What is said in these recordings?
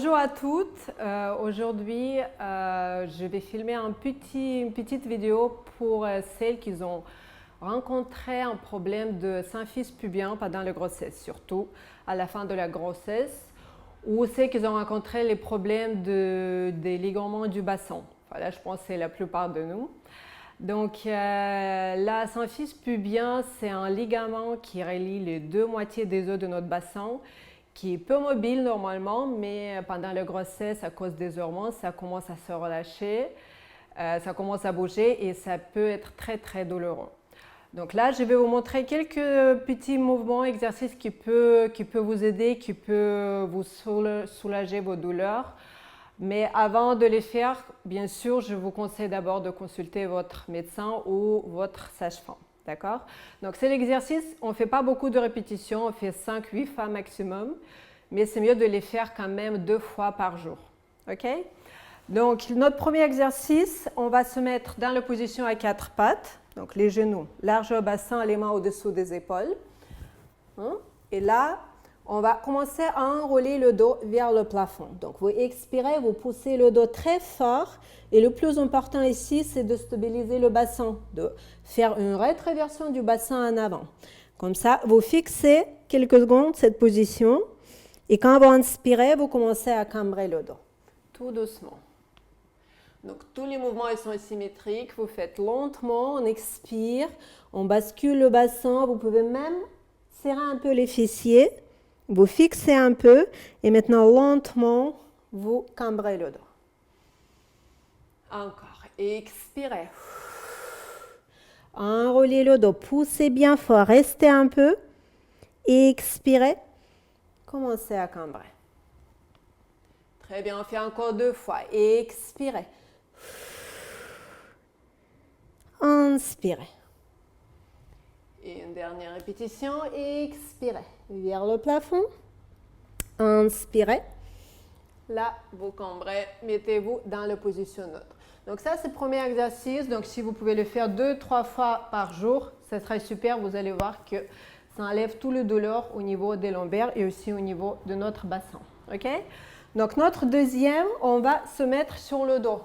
Bonjour à toutes. Aujourd'hui, je vais filmer une petite vidéo pour celles qui ont rencontré un problème de symphyse pubien pendant la grossesse, surtout à la fin de la grossesse, ou celles qui ont rencontré les problèmes des ligaments du bassin. Voilà, je pense que c'est la plupart de nous. Donc, la symphyse pubien, c'est un ligament qui relie les deux moitiés des os de notre bassin, qui est peu mobile normalement, mais pendant la grossesse, à cause des hormones, ça commence à se relâcher, ça commence à bouger et ça peut être très douloureux. Donc là, je vais vous montrer quelques petits mouvements, exercices qui peuvent vous aider, qui peuvent vous soulager vos douleurs. Mais avant de les faire, bien sûr, je vous conseille d'abord de consulter votre médecin ou votre sage-femme. D'accord? Donc, c'est l'exercice. On ne fait pas beaucoup de répétitions. On fait 5-8 fois maximum. Mais c'est mieux de les faire quand même 2 fois par jour. OK? Donc, notre premier exercice, on va se mettre dans la position à 4 pattes. Donc, les genoux large au bassin, les mains au-dessous des épaules. Et là, on va commencer à enrouler le dos vers le plafond. Donc, vous expirez, vous poussez le dos très fort. Et le plus important ici, c'est de stabiliser le bassin, de faire une rétroversion du bassin en avant. Comme ça, vous fixez quelques secondes cette position. Et quand vous inspirez, vous commencez à cambrer le dos, tout doucement. Donc, tous les mouvements ils sont symétriques. Vous faites lentement, on expire, on bascule le bassin. Vous pouvez même serrer un peu les fessiers. Vous fixez un peu et maintenant lentement, vous cambrez le dos. Encore. Expirez. Enroulez le dos, poussez bien fort, restez un peu. Expirez. Commencez à cambrer. Très bien, on fait encore 2 fois. Expirez. Inspirez. Et une dernière répétition. Expirez. Vers le plafond. Inspirez. Là, vous cambrez. Mettez-vous dans la position neutre. Donc ça, c'est le premier exercice. Donc si vous pouvez le faire 2-3 fois par jour, ça serait super. Vous allez voir que ça enlève tout le douleur au niveau des lombaires et aussi au niveau de notre bassin. OK? Donc notre deuxième, on va se mettre sur le dos.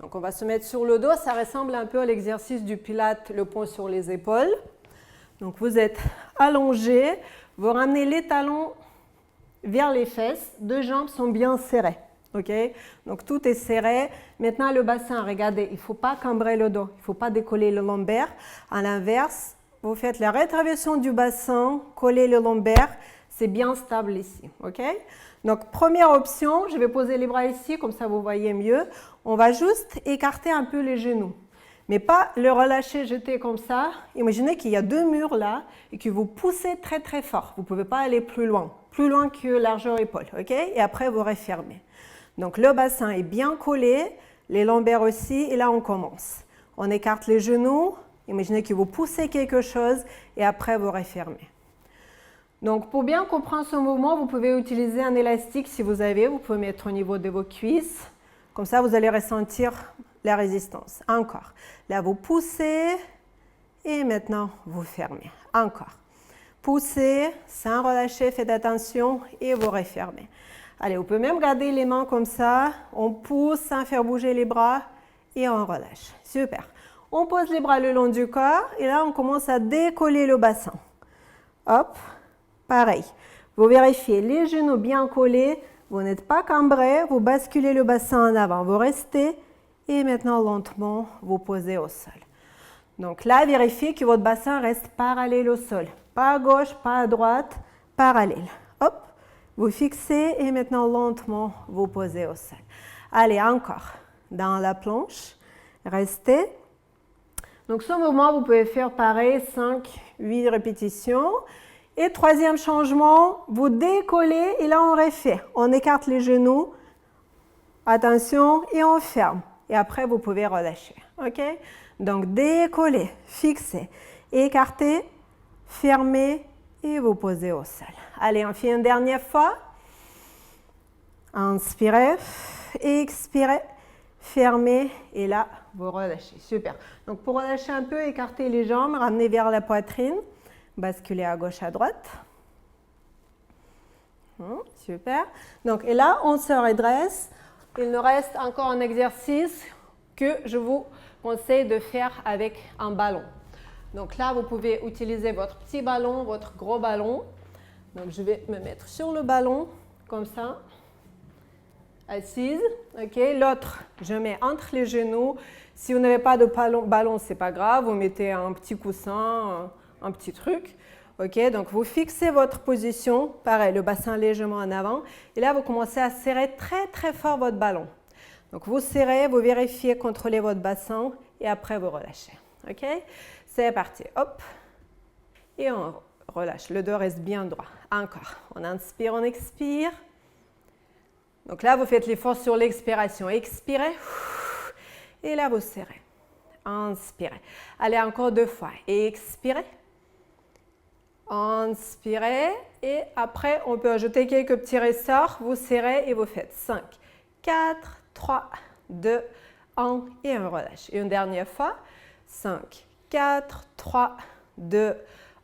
Donc on va se mettre sur le dos. Ça ressemble un peu à l'exercice du pilate, le poing sur les épaules. Donc vous êtes allongé. Vous ramenez les talons vers les fesses. 2 jambes sont bien serrées. OK? Donc tout est serré. Maintenant le bassin, regardez, il ne faut pas cambrer le dos. Il ne faut pas décoller le lombaire. À l'inverse, vous faites la rétroversion du bassin, collez le lombaire. C'est bien stable ici. OK? Donc première option, je vais poser les bras ici, comme ça vous voyez mieux. On va juste écarter un peu les genoux. Mais pas le relâcher, jeter comme ça. Imaginez qu'il y a 2 murs là et que vous poussez très fort. Vous ne pouvez pas aller plus loin que largeur épaule. OK? Et après, vous refermez. Donc, le bassin est bien collé, les lombaires aussi. Et là, on commence. On écarte les genoux. Imaginez que vous poussez quelque chose et après, vous refermez. Donc, pour bien comprendre ce mouvement, vous pouvez utiliser un élastique si vous avez. Vous pouvez mettre au niveau de vos cuisses. Comme ça, vous allez ressentir la résistance. Encore. Là, vous poussez et maintenant, vous fermez. Encore. Poussez sans relâcher, faites attention et vous refermez. Allez, vous pouvez même garder les mains comme ça. On pousse sans faire bouger les bras et on relâche. Super. On pose les bras le long du corps et là, on commence à décoller le bassin. Hop, pareil. Vous vérifiez les genoux bien collés. Vous n'êtes pas cambré. Vous basculez le bassin en avant. Vous restez. Et maintenant, lentement, vous posez au sol. Donc là, vérifiez que votre bassin reste parallèle au sol. Pas à gauche, pas à droite, parallèle. Hop, vous fixez et maintenant, lentement, vous posez au sol. Allez, encore. Dans la planche, restez. Donc ce mouvement, vous pouvez faire pareil, 5-8 répétitions. Et troisième changement, vous décollez et là, on refait. On écarte les genoux. Attention, et on ferme. Et après, vous pouvez relâcher. OK? Donc, décoller, fixer, écarter, fermer et vous posez au sol. Allez, on fait une dernière fois. Inspirez, expirez, fermez et là, vous relâchez. Super. Donc, pour relâcher un peu, écartez les jambes, ramenez vers la poitrine, basculez à gauche, à droite. Super. Donc, et là, on se redresse. Il nous reste encore un exercice que je vous conseille de faire avec un ballon. Donc là, vous pouvez utiliser votre petit ballon, votre gros ballon. Donc, je vais me mettre sur le ballon, comme ça, assise. OK, l'autre, je mets entre les genoux. Si vous n'avez pas de ballon, ce n'est pas grave. Vous mettez un petit coussin, un petit truc. OK, donc vous fixez votre position. Pareil, le bassin légèrement en avant. Et là, vous commencez à serrer très, très fort votre ballon. Donc, vous serrez, vous vérifiez, contrôlez votre bassin et après, vous relâchez. OK, c'est parti. Hop. Et on relâche. Le dos reste bien droit. Encore. On inspire, on expire. Donc là, vous faites l'effort sur l'expiration. Expirez. Et là, vous serrez. Inspirez. Allez, encore 2 fois. Expirez. Inspirez. Et après, on peut ajouter quelques petits ressorts. Vous serrez et vous faites 5, 4, 3, 2, 1 et on relâche. Et une dernière fois. 5, 4, 3, 2,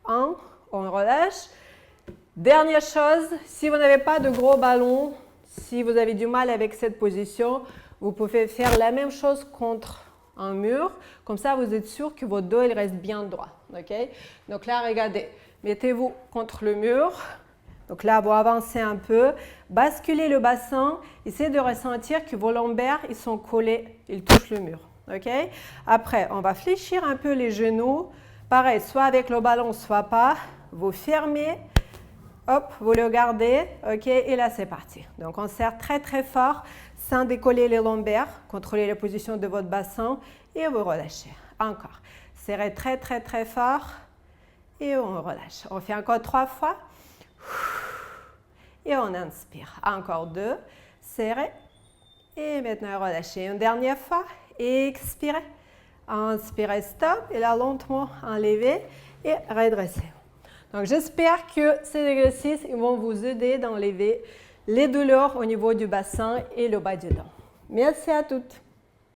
1. On relâche. Dernière chose, si vous n'avez pas de gros ballon, si vous avez du mal avec cette position, vous pouvez faire la même chose contre un mur. Comme ça, vous êtes sûr que votre dos il reste bien droit. Okay? Donc là, regardez, mettez-vous contre le mur. Donc là, vous avancez un peu, basculez le bassin, essayez de ressentir que vos lombaires ils sont collés, ils touchent le mur. Okay? Après, on va fléchir un peu les genoux. Pareil, soit avec le ballon, soit pas. Vous fermez. Hop, vous le gardez, ok, et là c'est parti. Donc on serre très très fort sans décoller les lombaires, contrôlez la position de votre bassin et vous relâchez. Encore, serrez très très très fort et on relâche. On fait encore 3 fois et on inspire. Encore 2, serrez et maintenant relâchez. Une dernière fois, expirez, inspirez, stop et là lentement enlevez et redressez. Donc, j'espère que ces exercices vont vous aider d'enlever les douleurs au niveau du bassin et le bas du dos. Merci à toutes.